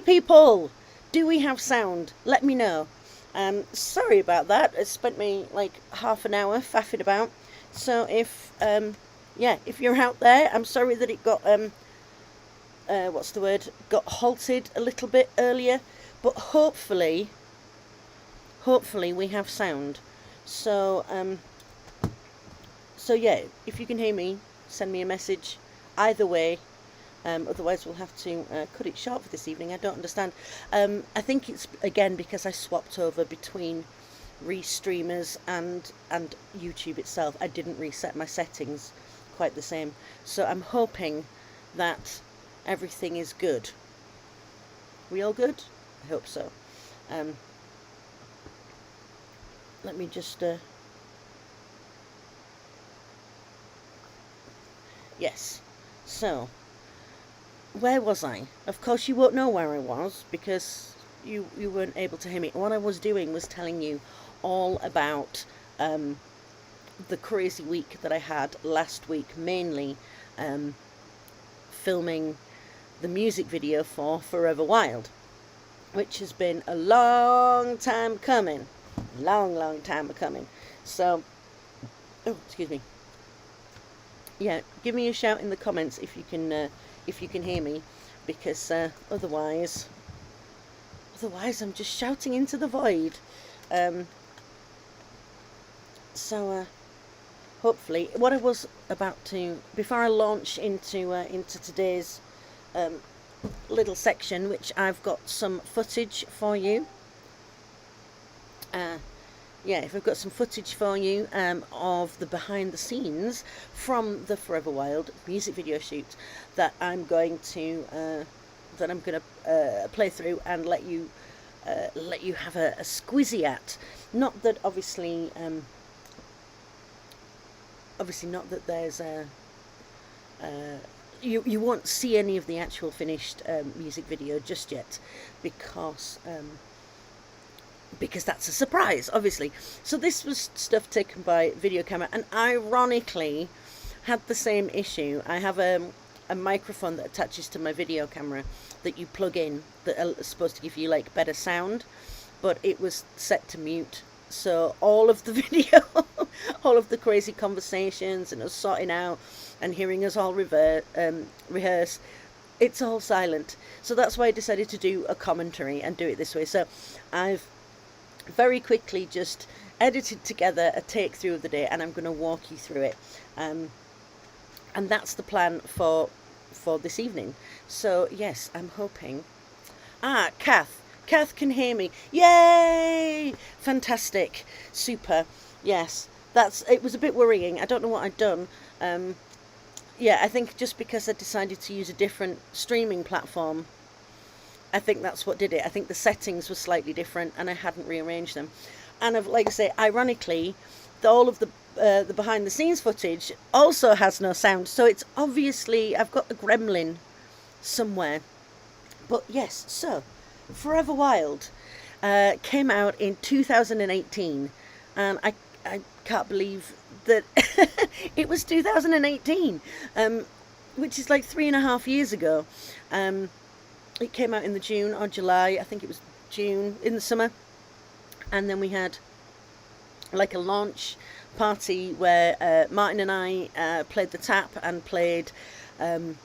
people, do we have sound? Let me know. Sorry about that. It spent me like half an hour faffing about. So if if you're out there, I'm sorry that it got got halted a little bit earlier, but hopefully we have sound. So yeah, if you can hear me, send me a message. Either way. Otherwise we'll have to cut it short for this evening. I don't understand. I think it's again because I swapped over between Restreamers and YouTube itself. I didn't reset my settings quite the same. So I'm hoping that everything is good. We all good? I hope so. Let me just yes. So where was I? Of course you won't know where I was because you weren't able to hear me. What I was doing was telling you all about the crazy week that I had last week, mainly filming the music video for Forever Wild, which has been a long time coming. Long time coming. So, oh, excuse me. Yeah, give me a shout in the comments if you can hear me, because otherwise I'm just shouting into the void. Hopefully, what I was about to, before I launch into today's little section, which I've got some footage for you. Yeah, if I've got some footage for you of the behind the scenes from the Forever Wild music video shoot that I'm going to play through and let you have a squizzy at. Not that obviously not that there's you won't see any of the actual finished music video just yet, because that's a surprise, obviously. So this was stuff taken by video camera, and ironically had the same issue. I have a microphone that attaches to my video camera that you plug in that is supposed to give you like better sound, but it was set to mute. So all of the video, all of the crazy conversations and us sorting out and hearing us all rehearse, it's all silent. So that's why I decided to do a commentary and do it this way. So I've very quickly just edited together a take through of the day, and I'm going to walk you through it, and that's the plan for this evening. So yes, I'm hoping Kath can hear me. Yay! Fantastic. Super. Yes, it was a bit worrying. I don't know what I'd done. Yeah, I think just because I decided to use a different streaming platform, I think that's what did it. I think the settings were slightly different and I hadn't rearranged them. And like I say, ironically, all of the behind the scenes footage also has no sound. So it's obviously, I've got a gremlin somewhere. But yes, so Forever Wild came out in 2018. And I can't believe that it was 2018, which is like 3.5 years ago. It came out in the June or July, I think it was June, in the summer. And then we had like a launch party where Martin and I played the tap and played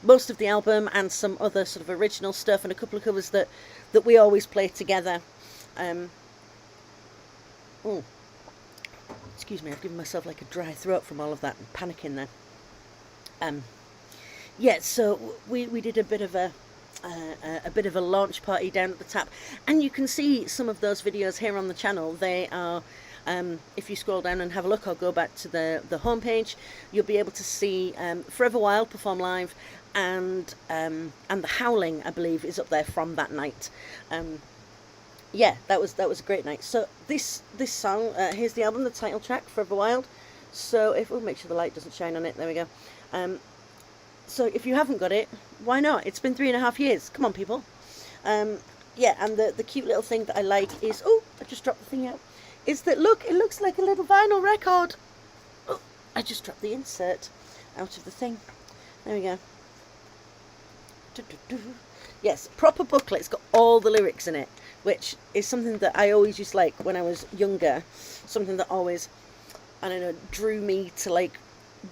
most of the album and some other sort of original stuff and a couple of covers that we always play together. Oh, excuse me, I've given myself like a dry throat from all of that and panicking there. Yeah, so we did a bit of a launch party down at the tap, and you can see some of those videos here on the channel. They are, if you scroll down and have a look or go back to the homepage, you'll be able to see Forever Wild perform live, and the Howling, I believe, is up there from that night. Yeah, that was a great night. So this song, here's the album, the title track, Forever Wild. So if we'll make sure the light doesn't shine on it, there we go. So if you haven't got it, why not? It's been 3.5 years. Come on, people. Yeah, and the cute little thing that I like is, oh, I just dropped the thing out, is that, look, it looks like a little vinyl record. Oh, I just dropped the insert out of the thing. There we go. Yes, proper booklet. It's got all the lyrics in it, which is something that I always used to like when I was younger. Something that always, I don't know, drew me to like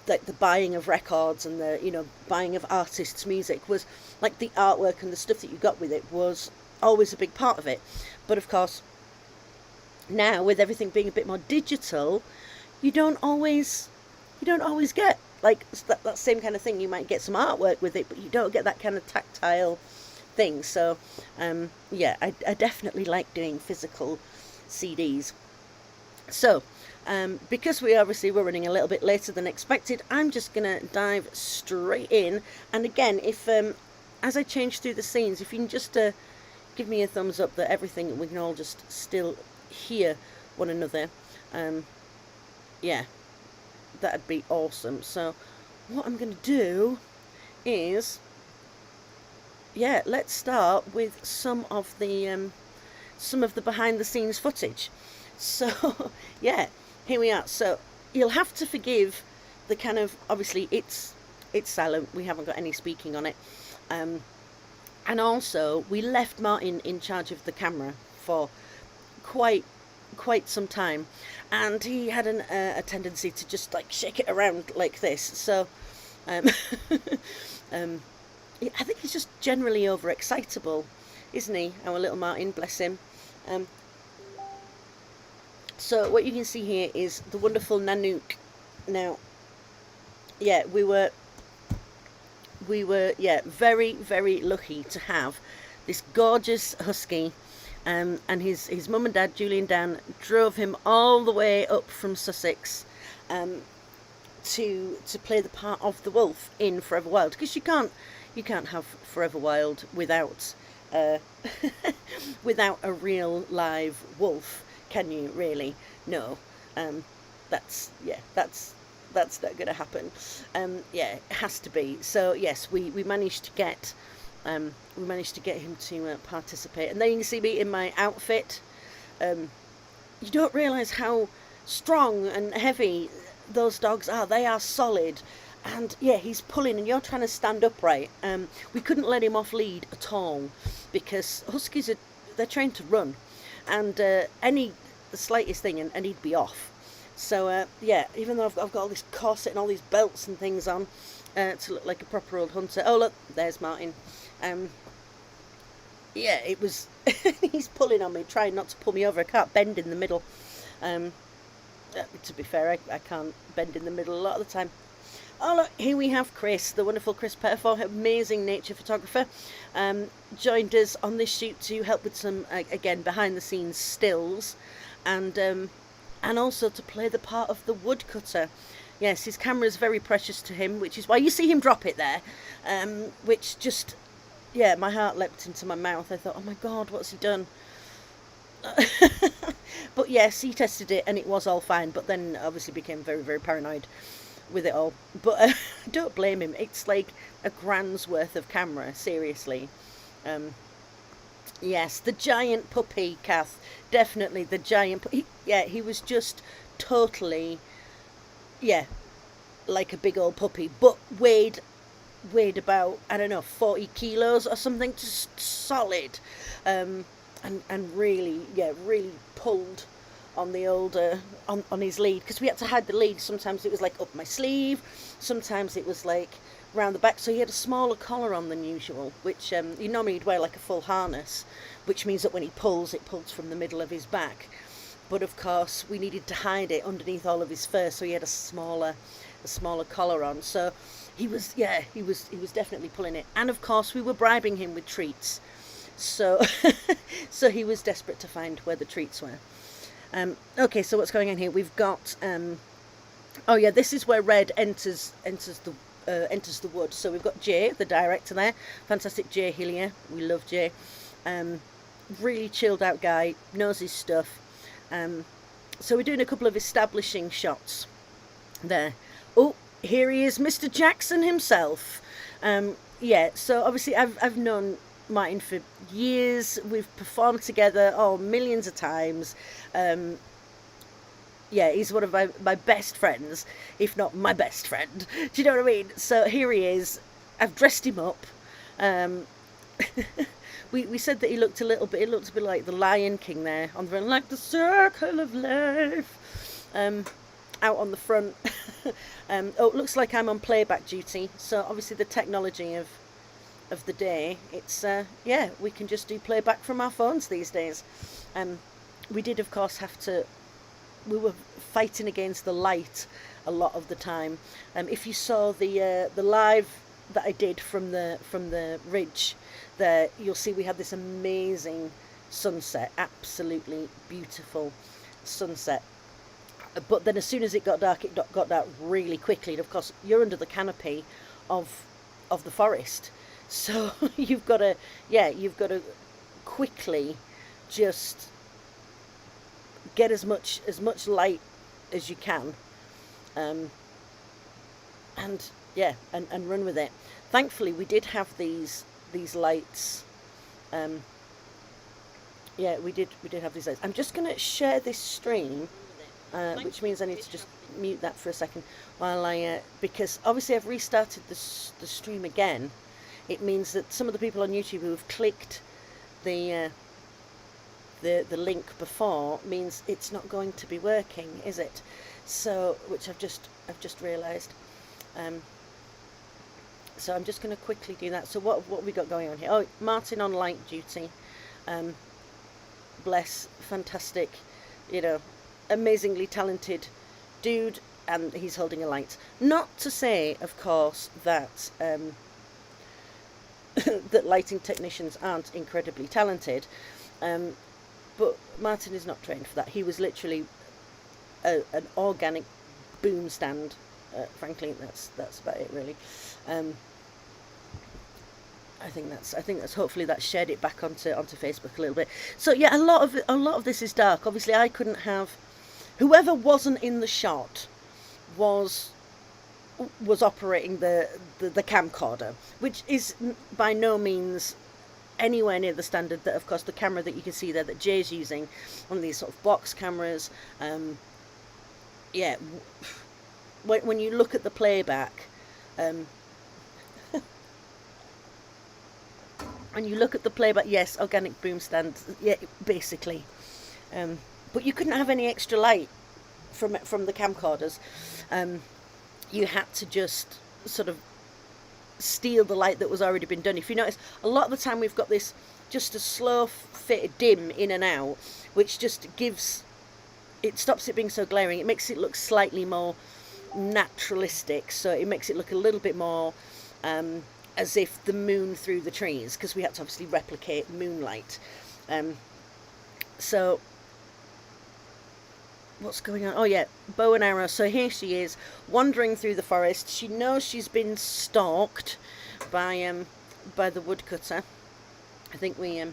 the buying of records and the, you know, buying of artists' music, was like the artwork and the stuff that you got with it was always a big part of it. But of course, now with everything being a bit more digital, you don't always get like that same kind of thing. You might get some artwork with it, but you don't get that kind of tactile thing. So yeah, I definitely like doing physical CDs. So because we're running a little bit later than expected, I'm just gonna dive straight in. And again, if as I change through the scenes, if you can just give me a thumbs up that everything, we can all just still hear one another, yeah, that'd be awesome. So what I'm gonna do is, yeah, let's start with some of the behind the scenes footage. So yeah, here we are. So you'll have to forgive the kind of, obviously it's silent, we haven't got any speaking on it, and also we left Martin in charge of the camera for quite some time, and he had a tendency to just like shake it around like this. So I think he's just generally overexcitable, isn't he, our little Martin, bless him. So what you can see here is the wonderful Nanook. Now, yeah, we were yeah, very, very lucky to have this gorgeous husky, and his mum and dad, Julie and Dan, drove him all the way up from Sussex to play the part of the wolf in Forever Wild, because you can't have Forever Wild without without a real live wolf, can you really? No. That's not going to happen. Yeah, it has to be. So yes, we managed to get him to participate. And then you can see me in my outfit. You don't realise how strong and heavy those dogs are. They are solid. And yeah, he's pulling and you're trying to stand upright. We couldn't let him off lead at all, because huskies they're trained to run, and the slightest thing and he'd be off. So yeah, even though I've got all this corset and all these belts and things on to look like a proper old hunter. Oh look, there's Martin. Yeah, it was he's pulling on me, trying not to pull me over. I can't bend in the middle. To be fair, I can't bend in the middle a lot of the time. Oh look, here we have Chris, the wonderful Chris Peterford, amazing nature photographer, joined us on this shoot to help with some again behind the scenes stills, and also to play the part of the woodcutter. Yes, his camera is very precious to him, which is why you see him drop it there, which just, yeah, my heart leapt into my mouth. I thought, oh my God, what's he done? But yes, he tested it and it was all fine, but then obviously became very, very paranoid with it all. But don't blame him. It's like a grand's worth of camera, seriously. Yes, the giant puppy, Kath, definitely the giant yeah, he was just totally, yeah, like a big old puppy, but weighed about, I don't know, 40 kilos or something, just solid, and really, yeah, really pulled on the old on his lead, because we had to hide the lead. Sometimes it was like up my sleeve, sometimes it was like round the back, so he had a smaller collar on than usual, which he normally would wear like a full harness, which means that when he pulls, it pulls from the middle of his back. But of course we needed to hide it underneath all of his fur, so he had a smaller collar on. So he was definitely pulling it. And of course we were bribing him with treats, so so he was desperate to find where the treats were. Okay, so what's going on here? We've got oh yeah, this is where Red enters the wood. So we've got Jay, the director there, fantastic Jay Hillier. We love Jay. Really chilled out guy, knows his stuff. So we're doing a couple of establishing shots there. Oh, here he is, Mr. Jackson himself. Yeah, so obviously I've known Martin for years. We've performed together millions of times. Yeah, he's one of my best friends, if not my best friend. Do you know what I mean? So here he is. I've dressed him up. we said that he looked a little bit. It looked a bit like the Lion King there on the front, like the circle of life, out on the front. Oh, it looks like I'm on playback duty. So obviously the technology of the day, it's yeah, we can just do playback from our phones these days. We did of course have to. We were fighting against the light a lot of the time. If you saw the live that I did from the ridge there, you'll see we had this amazing sunset, absolutely beautiful sunset. But then as soon as it got dark really quickly. And of course, you're under the canopy of the forest, so you've got to quickly just get as much light as you can, and yeah, and run with it. Thankfully, we did have these lights. Yeah, we did have these lights. I'm just going to share this stream, which means I need to just mute that for a second while I because obviously I've restarted the stream again. It means that some of the people on YouTube who have clicked the link before means it's not going to be working, is it? So, which I've just realised. So I'm just going to quickly do that. So what we got going on here? Oh, Martin on light duty. Bless, fantastic, amazingly talented dude, and he's holding a light. Not to say, of course, that that lighting technicians aren't incredibly talented. But Martin is not trained for that. He was literally an organic boom stand. Frankly, that's about it, really. I think that's hopefully that shared it back onto Facebook a little bit. So yeah, a lot of this is dark. Obviously, I couldn't have whoever wasn't in the shot was operating the camcorder, which is by no means anywhere near the standard that, of course, the camera that you can see there that Jay's using, one of these sort of box cameras. Yeah, when you look at the playback, yes, organic boom stand, yeah, basically. But you couldn't have any extra light from the camcorders. You had to just sort of steal the light that was already been done. If you notice, a lot of the time we've got this just a slow fit dim in and out, which just stops it being so glaring. It makes it look slightly more naturalistic, so it makes it look a little bit more as if the moon through the trees, because we had to obviously replicate moonlight. So what's going on? Oh yeah, bow and arrow. So here she is wandering through the forest. She knows she's been stalked by the woodcutter. I think we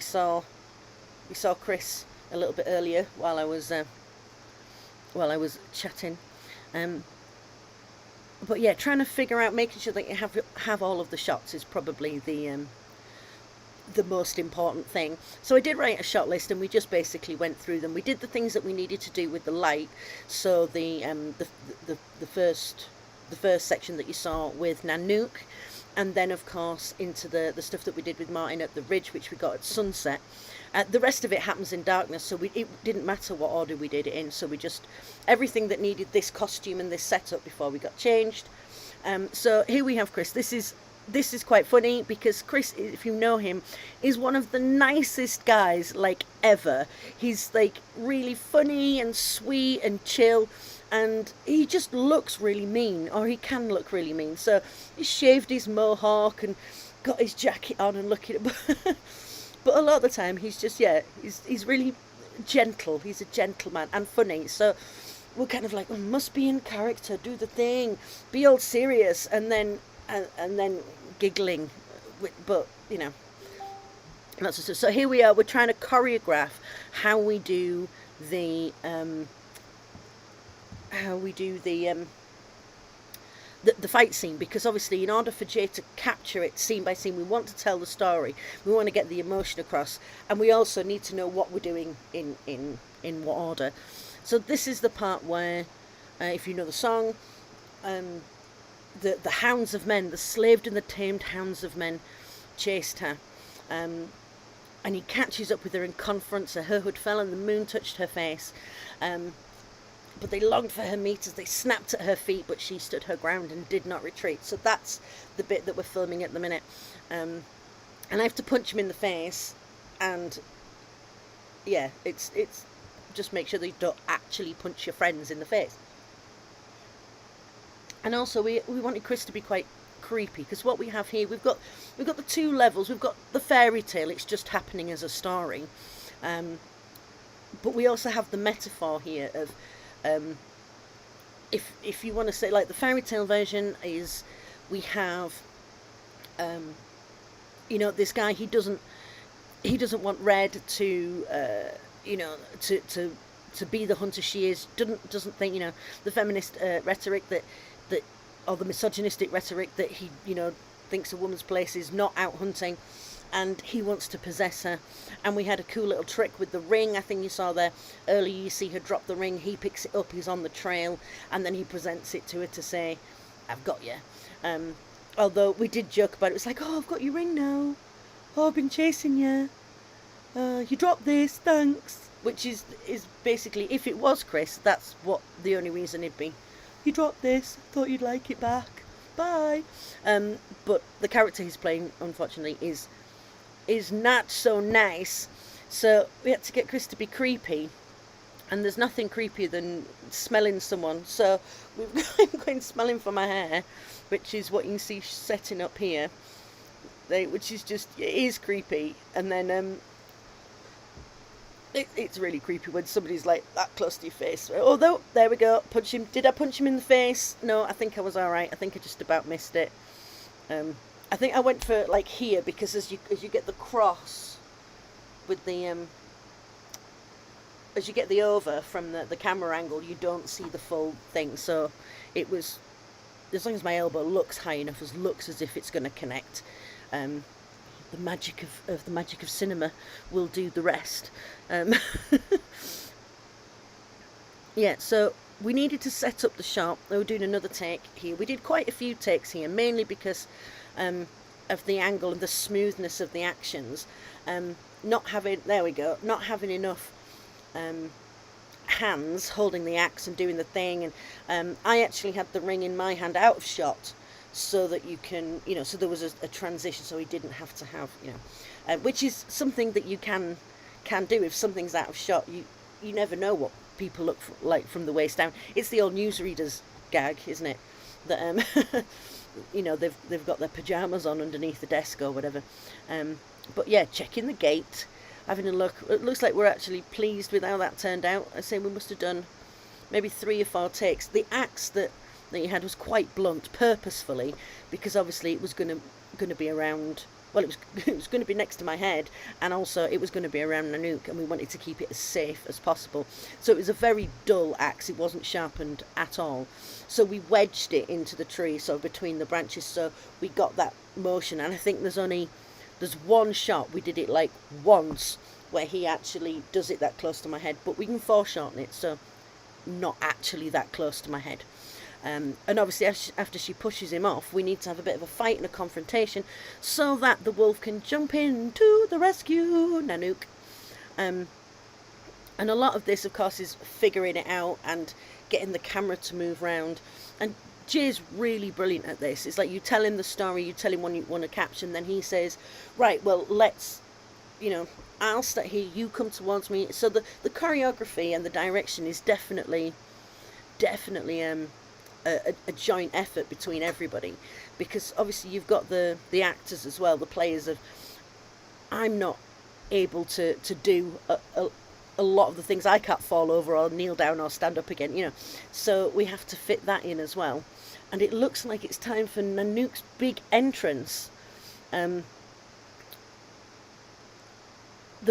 saw Chris a little bit earlier while I was chatting. But yeah, trying to figure out, making sure that you have all of the shots is probably the most important thing. So I did write a shot list, and we just basically went through them. We did the things that we needed to do with the light. So the first section that you saw with Nanook, and then of course into the stuff that we did with Martin at the ridge, which we got at sunset. The rest of it happens in darkness, so it didn't matter what order we did it in. So we just, everything that needed this costume and this setup before we got changed. So here we have Chris. This is quite funny because Chris, if you know him, is one of the nicest guys like ever. He's like really funny and sweet and chill, and he just looks really mean, or he can look really mean. So he shaved his mohawk and got his jacket on and looking at but a lot of the time he's just, yeah, he's really gentle. He's a gentleman and funny. So we're kind of like, oh, must be in character, do the thing, be all serious, and then giggling, but that's just, so here we are. We're trying to choreograph how we do the fight scene, because obviously in order for Jay to capture it scene by scene, we want to tell the story, we want to get the emotion across, and we also need to know what we're doing in what order. So this is the part where, if you know the song, the hounds of men, the slaved and the tamed hounds of men, chased her. And he catches up with her and confronts her. Her hood fell and the moon touched her face. But they longed for her meat as they snapped at her feet, but she stood her ground and did not retreat. So that's the bit that we're filming at the minute. And I have to punch him in the face, and yeah, it's just make sure that you don't actually punch your friends in the face. And also we wanted Chris to be quite creepy, because what we have here, we've got the two levels. We've got the fairy tale, it's just happening as a story, but we also have the metaphor here of if you want to say, like, the fairy tale version is, we have this guy, he doesn't want Red to to be the hunter she is, doesn't think, the feminist rhetoric that or the misogynistic rhetoric that he thinks a woman's place is not out hunting, and he wants to possess her. And we had a cool little trick with the ring. I think you saw there earlier, you see her drop the ring, he picks it up, he's on the trail, and then he presents it to her to say, I've got you. Although we did joke about it, it was like, oh, I've got your ring now, oh, I've been chasing you, you dropped this, thanks. Which is basically, if it was Chris, that's what the only reason it'd be. You dropped this, thought you'd like it back, bye. But the character he's playing, unfortunately, is not so nice. So we had to get Chris to be creepy, and there's nothing creepier than smelling someone. So I'm going smelling for my hair, which is what you can see setting up here, which is just, it is creepy. And then it's really creepy when somebody's like that close to your face. Although, there we go, punch him. Did I punch him in the face? No, I think I was alright. I think I just about missed it. I think I went for like here, because as you get the cross with the as you get the over from the camera angle, you don't see the full thing. So it was, as long as my elbow looks high enough, looks as if it's going to connect. The magic of cinema will do the rest. Yeah, so we needed to set up the shot. We were doing another take here. We did quite a few takes here, mainly because of the angle and the smoothness of the actions. Not having enough hands holding the axe and doing the thing, and I actually had the ring in my hand out of shot, so that you can, so there was a transition, so he didn't have to have, which is something that you can do. If something's out of shot, you never know what people look like from the waist down. It's the old newsreaders gag, isn't it? That they've got their pajamas on underneath the desk or whatever. But yeah, checking the gate, having a look. It looks like we're actually pleased with how that turned out. I say we must have done maybe 3 or 4 takes. The axe that you had was quite blunt, purposefully, because obviously it was going to be around. Well, it was going to be next to my head, and also it was going to be around Nanook, and we wanted to keep it as safe as possible. So it was a very dull axe. It wasn't sharpened at all. So we wedged it into the tree, so between the branches, so we got that motion. And I think there's one shot we did it like once where he actually does it that close to my head, but we can foreshorten it, so not actually that close to my head. And obviously after she pushes him off, we need to have a bit of a fight and a confrontation so that the wolf can jump in to the rescue, Nanook. And a lot of this, of course, is figuring it out and getting the camera to move round. And Jay's really brilliant at this. It's like you tell him the story, you tell him what you want to caption, then he says, right, well, let's, I'll start here, you come towards me. So the choreography and the direction is definitely a joint effort between everybody, because obviously you've got the actors as well, the players of, I'm not able to do a lot of the things. I can't fall over or kneel down or stand up again, so we have to fit that in as well. And it looks like it's time for Nanook's big entrance. There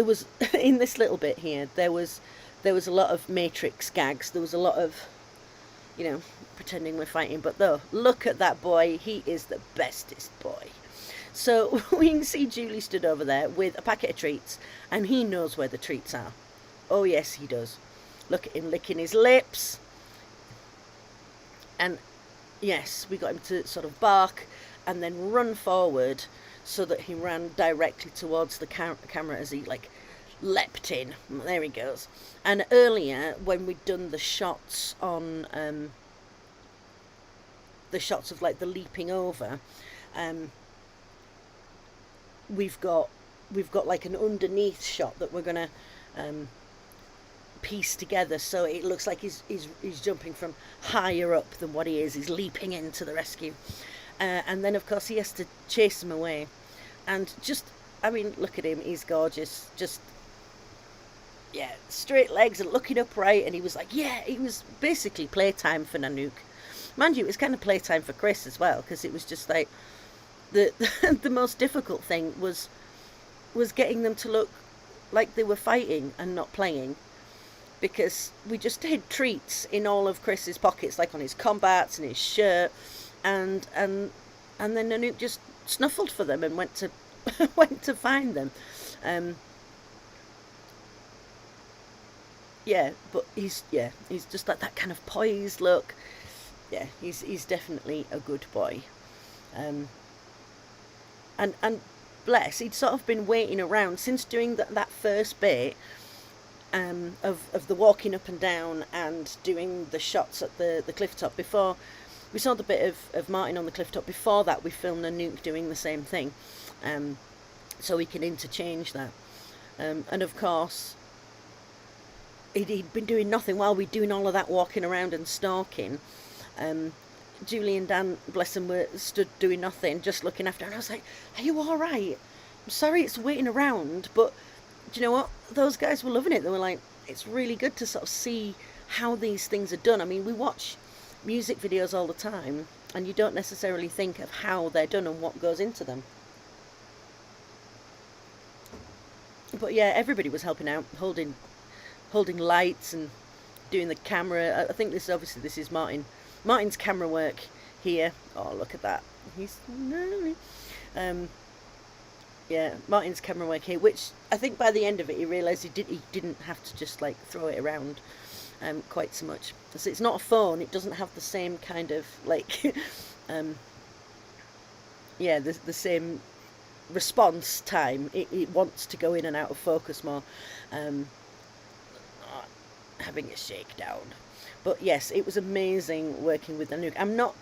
was in this little bit here, there was a lot of Matrix gags. There was a lot of pretending we're fighting, but though, look at that boy, he is the bestest boy. So we can see Julie stood over there with a packet of treats, and he knows where the treats are. Oh yes, he does. Look at him licking his lips. And yes, we got him to sort of bark and then run forward so that he ran directly towards the camera as he like leapt in. There he goes. And earlier, when we'd done the shots on the shots of like the leaping over, we've got like an underneath shot that we're gonna piece together, so it looks like he's jumping from higher up than what he is. He's leaping into the rescue, and then of course he has to chase him away. And just, I mean, look at him, he's gorgeous. Just, yeah, straight legs and looking upright. And he was like, yeah, it was basically playtime for Nanook. Mind you, it was kind of playtime for Chris as well, because it was just like the the most difficult thing was getting them to look like they were fighting and not playing, because we just hid treats in all of Chris's pockets, like on his combats and his shirt, and then Nanook just snuffled for them and went to went to find them. Yeah, but he's just like that kind of poised look. Yeah, he's definitely a good boy. And bless, he'd sort of been waiting around since doing that first bit of the walking up and down and doing the shots at the cliff top. Before we saw the bit of Martin on the cliff top, before that we filmed Nanook doing the same thing, so we can interchange that. And of course he'd been doing nothing while we'd doing all of that walking around and stalking. Julie and Dan, bless them, were stood doing nothing, just looking after her. And I was like, are you all right? I'm sorry it's waiting around, but do you know what? Those guys were loving it. They were like, it's really good to sort of see how these things are done. I mean, we watch music videos all the time, and you don't necessarily think of how they're done and what goes into them. But yeah, everybody was helping out, holding lights and doing the camera. I think this is Martin's camera work here. Oh, look at that. He's yeah, Martin's camera work here, which I think by the end of it he realised he didn't have to just like throw it around quite so much. So it's not a phone, it doesn't have the same kind of like yeah, the same response time. It wants to go in and out of focus more. Having a shakedown. But yes, it was amazing working with Nanook. I'm not,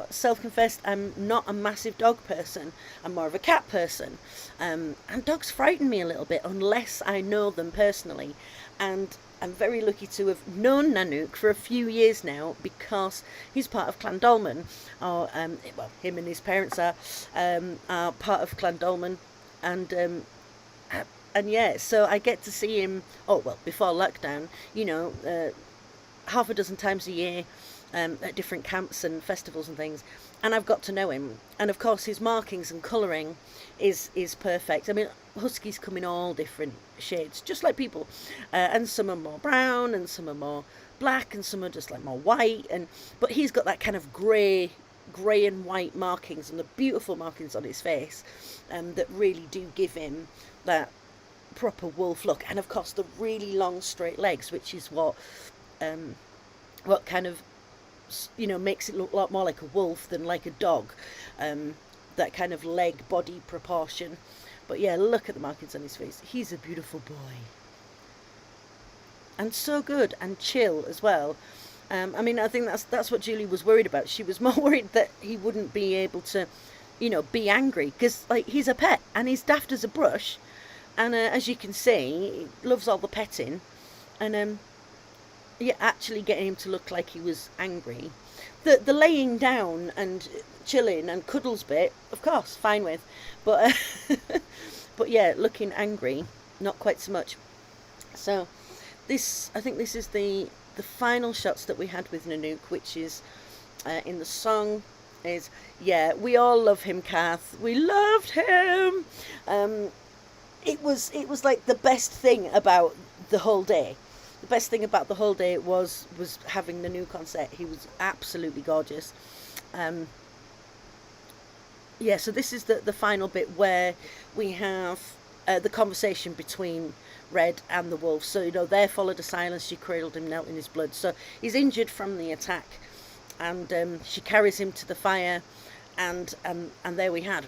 self-confessed, I'm not a massive dog person. I'm more of a cat person. And dogs frighten me a little bit unless I know them personally. And I'm very lucky to have known Nanook for a few years now, because he's part of Clan Dolman. Or, him and his parents are part of Clan Dolman. And yeah, so I get to see him, before lockdown, half a dozen times a year at different camps and festivals and things, and I've got to know him. And of course his markings and colouring is perfect. I mean, huskies come in all different shades, just like people, and some are more brown and some are more black and some are just like more white, but he's got that kind of grey and white markings, and the beautiful markings on his face that really do give him that proper wolf look. And of course the really long straight legs, which is what kind of makes it look a lot more like a wolf than like a dog, that kind of leg body proportion. But yeah, look at the markings on his face. He's a beautiful boy, and so good and chill as well. I mean, I think that's what Julie was worried about. She was more worried that he wouldn't be able to be angry, because like he's a pet and he's daft as a brush. And as you can see, he loves all the petting. And yeah, actually getting him to look like he was angry. The laying down and chilling and cuddles bit, of course, fine with. But but yeah, looking angry, not quite so much. So I think this is the final shots that we had with Nanook, which is in the song is, yeah, we all love him, Kath. We loved him. It was like the best thing about the whole day. The best thing about the whole day was having Nanook on set. He was absolutely gorgeous. Yeah, so this is the final bit where we have the conversation between Red and the wolf. So there followed a silence. She cradled him, knelt in his blood. So he's injured from the attack, and she carries him to the fire, and there we had,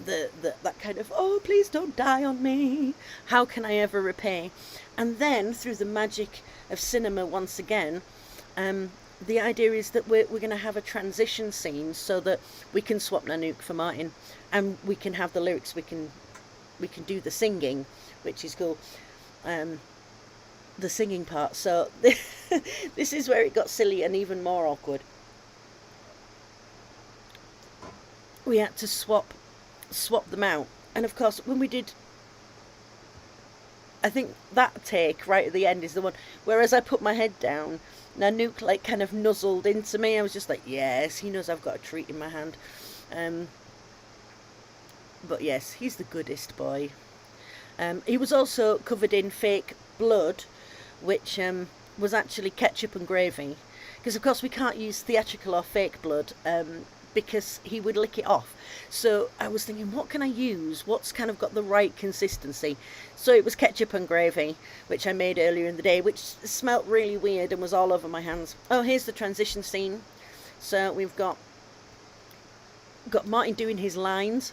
that kind of, oh, please don't die on me, how can I ever repay? And then through the magic of cinema once again, the idea is that we're going to have a transition scene so that we can swap Nanook for Martin, and we can have the lyrics, we can do the singing, which is cool, the singing part. So this is where it got silly and even more awkward. We had to swap them out, and of course when we did, I think that take right at the end is the one where, as I put my head down, Nanook like kind of nuzzled into me. I was just like, yes, he knows I've got a treat in my hand. But yes, he's the goodest boy. He was also covered in fake blood, which was actually ketchup and gravy, because of course we can't use theatrical or fake blood, because he would lick it off. So I was thinking, what can I use? What's kind of got the right consistency? So it was ketchup and gravy, which I made earlier in the day, which smelt really weird and was all over my hands. Oh, here's the transition scene. So we've got Martin doing his lyrics,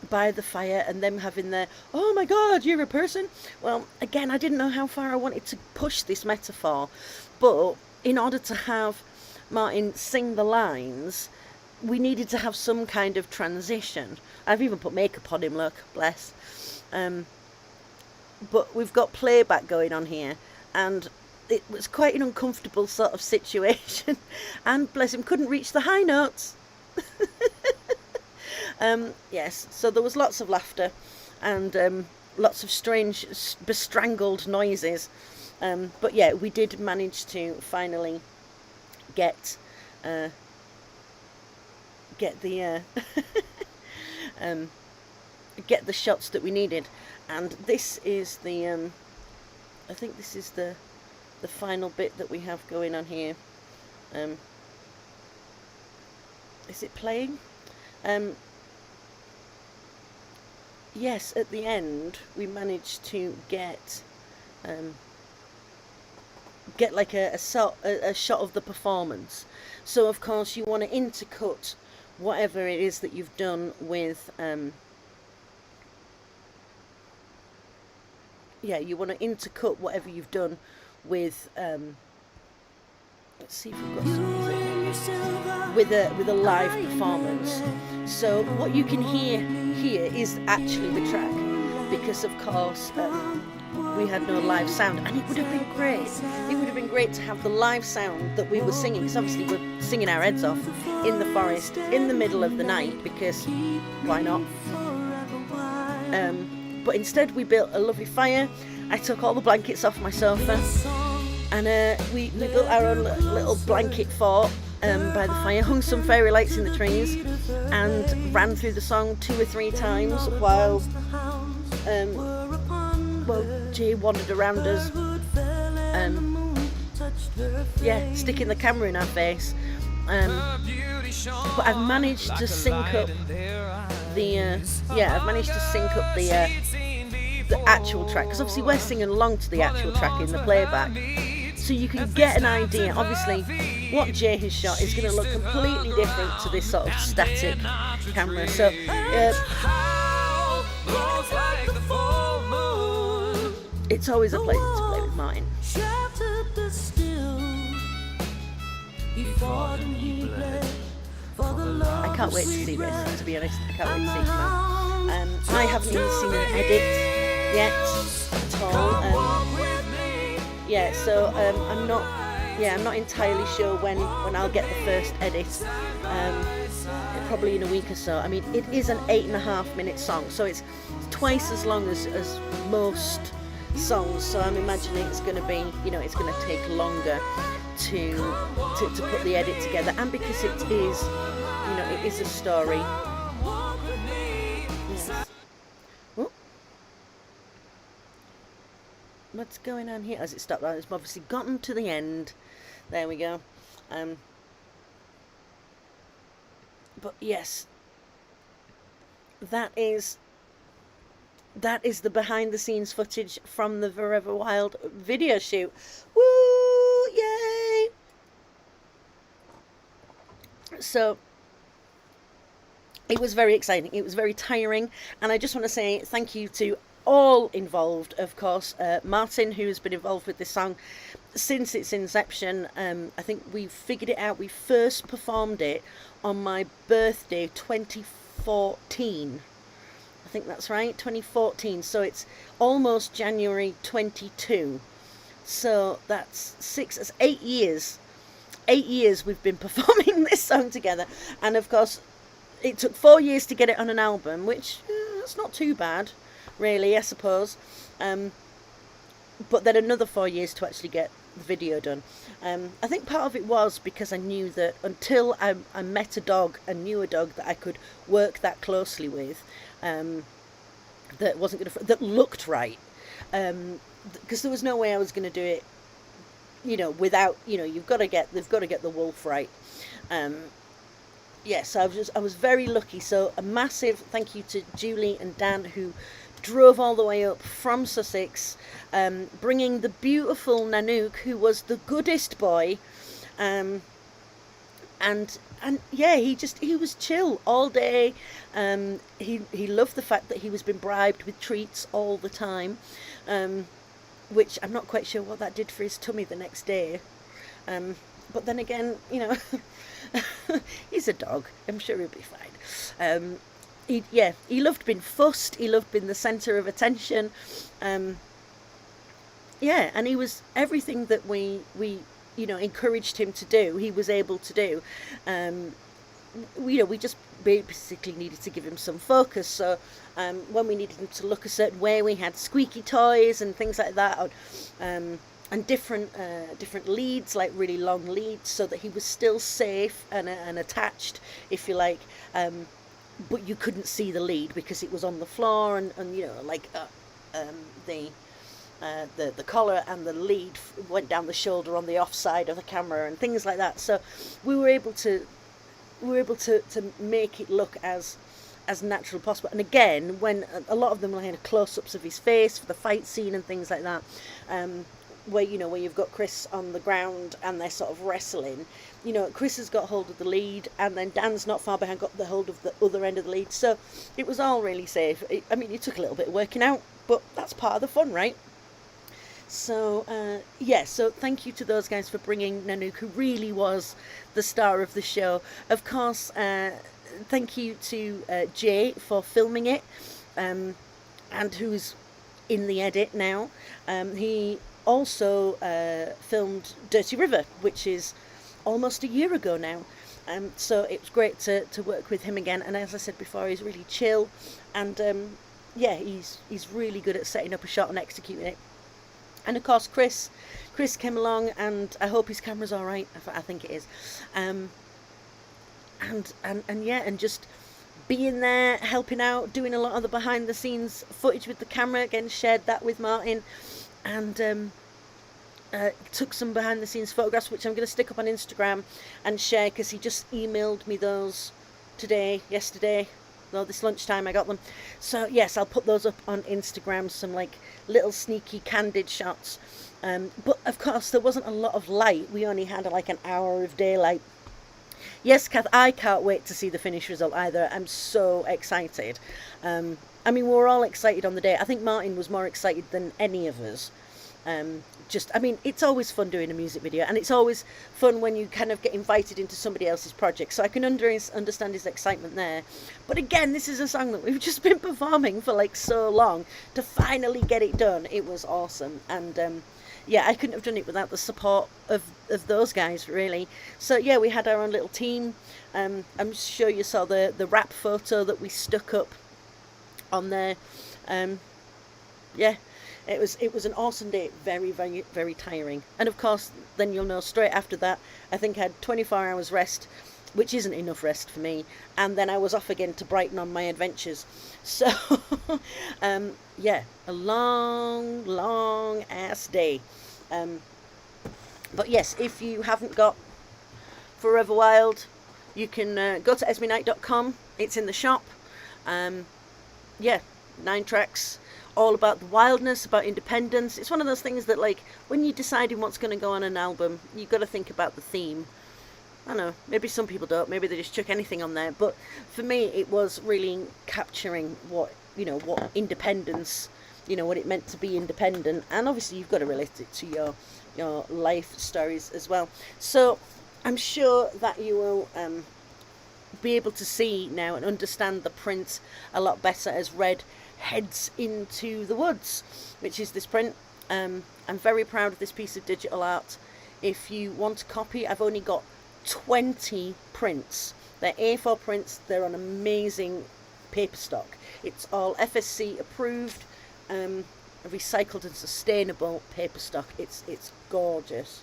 by the fire, and them having their, oh my god, you're a person. Well, again, I didn't know how far I wanted to push this metaphor, but in order to have Martin sing the lines, we needed to have some kind of transition. I've even put makeup on him, look, bless. But we've got playback going on here, and it was quite an uncomfortable sort of situation, and bless him, couldn't reach the high notes. Yes, so there was lots of laughter and lots of strange bestrangled noises. But yeah, we did manage to finally get the get the shots that we needed, and this is the I think this is the final bit that we have going on here. Is it playing? Yes, at the end we managed to get like a shot of the performance. So of course you want to intercut whatever it is that you've done with you want to intercut whatever you've done with let's see if we've got some music with a live performance. So what you can hear here is actually the track, because of course we had no live sound, and it would have been great. It would have been great to have the live sound that we were singing, because obviously we're singing our heads off in the forest in the middle of the night, because why not? But instead we built a lovely fire. I took all the blankets off my sofa, and we built our own little blanket fort by the fire, hung some fairy lights in the trees, and ran through the song 2 or 3 times while Jay wandered around us, sticking the camera in our face. But I've managed to sync up the actual track, because obviously we're singing along to the actual track in the playback, so you can get an idea. Obviously what Jay has shot is going to look completely different to this sort of static camera. So it's always a pleasure to play with Martin. I can't wait to see this, to be honest. I can't wait to see it now. I haven't even seen an edit yet at all. So I'm not entirely sure when I'll get the first edit. Probably in a week or so. I mean, it is an 8.5-minute song, so it's twice as long as most songs. So I'm imagining it's going to be, it's going to take longer to put the edit together, and because it is, it is a story. Yes. Oh. What's going on here? As it stopped, it's obviously gotten to the end. There we go. But yes, that is the behind the scenes footage from the Forever Wild video shoot. Woo! Yay! So it was very exciting. It was very tiring, and I just want to say thank you to all involved. Of course, Martin, who has been involved with this song since its inception. I think we figured it out. We first performed it on my birthday, 2014. I think that's right, 2014. So it's almost January 22. So that's 8 years. 8 years we've been performing this song together, and of course it took 4 years to get it on an album, which that's not too bad, really, I suppose. But then another 4 years to actually get the video done. I think part of it was because I knew that until I met a dog and knew a dog that I could work that closely with, that wasn't going to, that looked right, because there was no way I was going to do it, without, they've got to get the wolf right. Yes, I was very lucky. So a massive thank you to Julie and Dan, who drove all the way up from Sussex, bringing the beautiful Nanook, who was the goodest boy, and yeah, he was chill all day. He loved the fact that he was being bribed with treats all the time, which I'm not quite sure what that did for his tummy the next day. But then again, he's a dog. I'm sure he'll be fine. He loved being fussed. He loved being the centre of attention. And he was everything that we encouraged him to do. He was able to do. We just basically needed to give him some focus. So when we needed him to look a certain way, we had squeaky toys and things like that, and different leads, like really long leads, so that he was still safe and attached, if you like. But you couldn't see the lead because it was on the floor, and the collar and the lead went down the shoulder on the offside of the camera and things like that. So we were able to make it look as natural as possible. And again, when a lot of them were close-ups of his face for the fight scene and things like that, where you've got Chris on the ground and they're sort of wrestling, Chris has got hold of the lead, and then Dan's not far behind, got the hold of the other end of the lead. So it was all really safe. It took a little bit of working out, but that's part of the fun, right? So so thank you to those guys for bringing Nanook, who really was the star of the show. Of course, thank you to Jay for filming it, and who's in the edit now. He also filmed Dirty River, which is almost a year ago now. So it was great to work with him again. And as I said before, he's really chill, and he's really good at setting up a shot and executing it. And of course, Chris came along, and I hope his camera's all right. I think it is. And just being there, helping out, doing a lot of the behind the scenes footage with the camera. Again, shared that with Martin, and took some behind the scenes photographs, which I'm going to stick up on Instagram and share, because he just emailed me those yesterday. No, this lunchtime I got them. So yes, I'll put those up on Instagram, some little sneaky candid shots. But of course there wasn't a lot of light. We only had an hour of daylight. Yes, Kath, I can't wait to see the finished result either. I'm so excited. We're all excited on the day. I think Martin was more excited than any of us. It's always fun doing a music video, and it's always fun when you kind of get invited into somebody else's project, so I can understand his excitement there. But again, this is a song that we've just been performing for so long. To finally get it done, it was awesome. And I couldn't have done it without the support of those guys, really. So yeah, we had our own little team. I'm sure you saw the rap photo that we stuck up on there. It was an awesome day, very, very, very tiring. And of course, then you'll know straight after that, I think I had 24 hours rest, which isn't enough rest for me. And then I was off again to Brighton on my adventures. So, a long, long ass day. But yes, if you haven't got Forever Wild, you can go to esmenight.com. It's in the shop. 9 tracks. All about the wildness, about independence. It's one of those things that when you're deciding what's going to go on an album, you've got to think about the theme. I know, maybe some people don't, maybe they just chuck anything on there, but for me it was really capturing what, what independence, what it meant to be independent, and obviously you've got to relate it to your life stories as well. So I'm sure that you will be able to see now and understand the print a lot better as Red heads into the woods, which is this print. I'm very proud of this piece of digital art. If you want a copy, I've only got 20 prints. They're A4 prints. They're on amazing paper stock. It's all FSC approved, recycled and sustainable paper stock. It's gorgeous.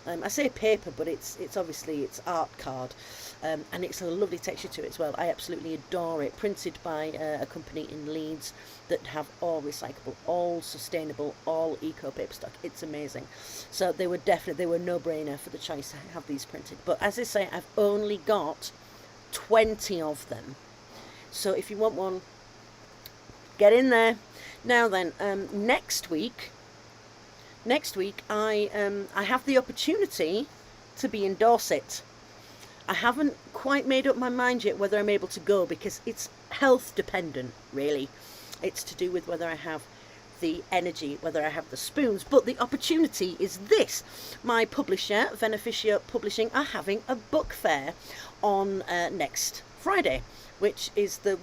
I say paper, but it's obviously it's art card, and it's a lovely texture to it as well. I absolutely adore it. Printed by a company in Leeds that have all recyclable, all sustainable, all eco paper stock. It's amazing. So they were no-brainer for the choice to have these printed. But as I say, I've only got 20 of them. So if you want one, get in there. Now then, next week I have the opportunity to be in Dorset. I haven't quite made up my mind yet whether I'm able to go, because it's health dependent, really. It's to do with whether I have the energy, whether I have the spoons. But the opportunity is this. My publisher, Beneficio Publishing, are having a book fair on next Friday, which is the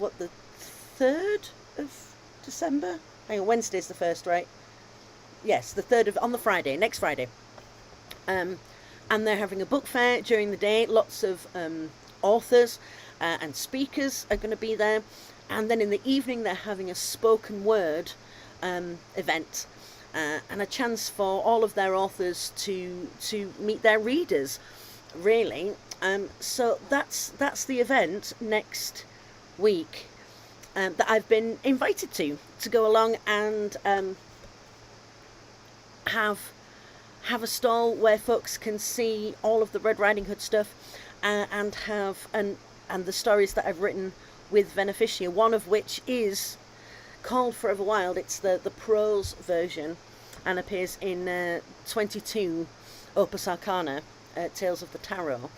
3rd of December? Hang on, Wednesday's the 1st, right? Yes, the 3rd on the Friday, next Friday. And they're having a book fair during the day. Lots of authors and speakers are going to be there. And then in the evening, they're having a spoken word event and a chance for all of their authors to meet their readers, really. So that's the event next week that I've been invited to go along and have a stall where folks can see all of the Red Riding Hood stuff and the stories that I've written with Beneficio, one of which is called Forever Wild. It's the prose version and appears in 22 Opus Arcana, Tales of the Tarot,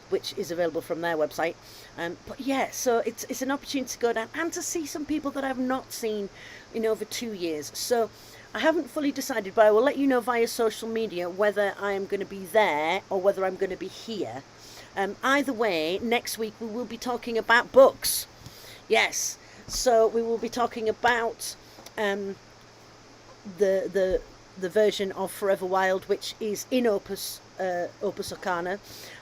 which is available from their website. But yeah, so it's an opportunity to go down and to see some people that I've not seen in over 2 years. So I haven't fully decided, but I will let you know via social media whether I am going to be there or whether I'm going to be here. Either way, next week we will be talking about books. Yes, so we will be talking about the version of Forever Wild, which is in Opus Arcana.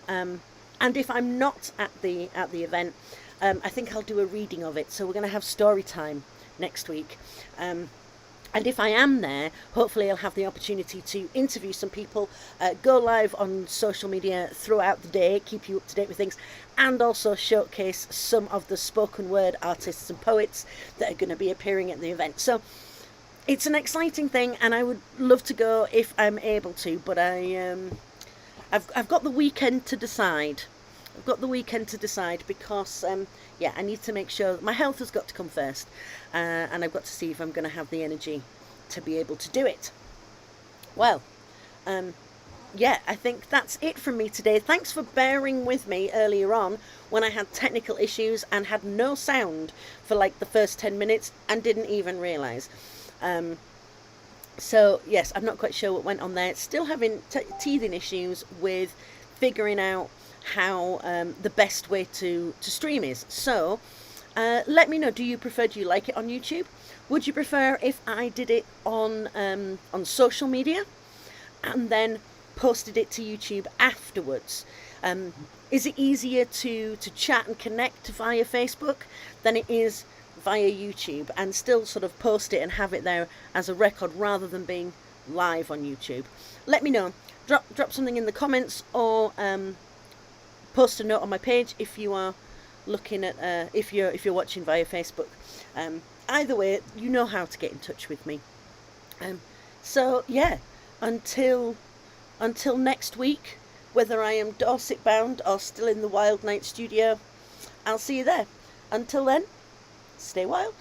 And if I'm not at the event, I think I'll do a reading of it. So we're going to have story time next week. And if I am there, hopefully I'll have the opportunity to interview some people, go live on social media throughout the day, keep you up to date with things, and also showcase some of the spoken word artists and poets that are going to be appearing at the event. So it's an exciting thing, and I would love to go if I'm able to, but I've got the weekend to decide. Because I need to make sure that my health has got to come first, and I've got to see if I'm going to have the energy to be able to do it. Well, I think that's it from me today. Thanks for bearing with me earlier on when I had technical issues and had no sound for like the first 10 minutes and didn't even realise. So yes, I'm not quite sure what went on there. Still having teething issues with figuring out how the best way to stream is. So let me know, do you like it on YouTube? Would you prefer if I did it on social media and then posted it to YouTube afterwards? Is it easier to chat and connect via Facebook than it is via YouTube, and still sort of post it and have it there as a record rather than being live on YouTube? Let me know. Drop something in the comments, or post a note on my page if you are looking at if you're watching via Facebook. Either way, you know how to get in touch with me. So yeah, until next week, whether I am Dorset bound or still in the Wild Night studio, I'll see you there. Until then, stay wild.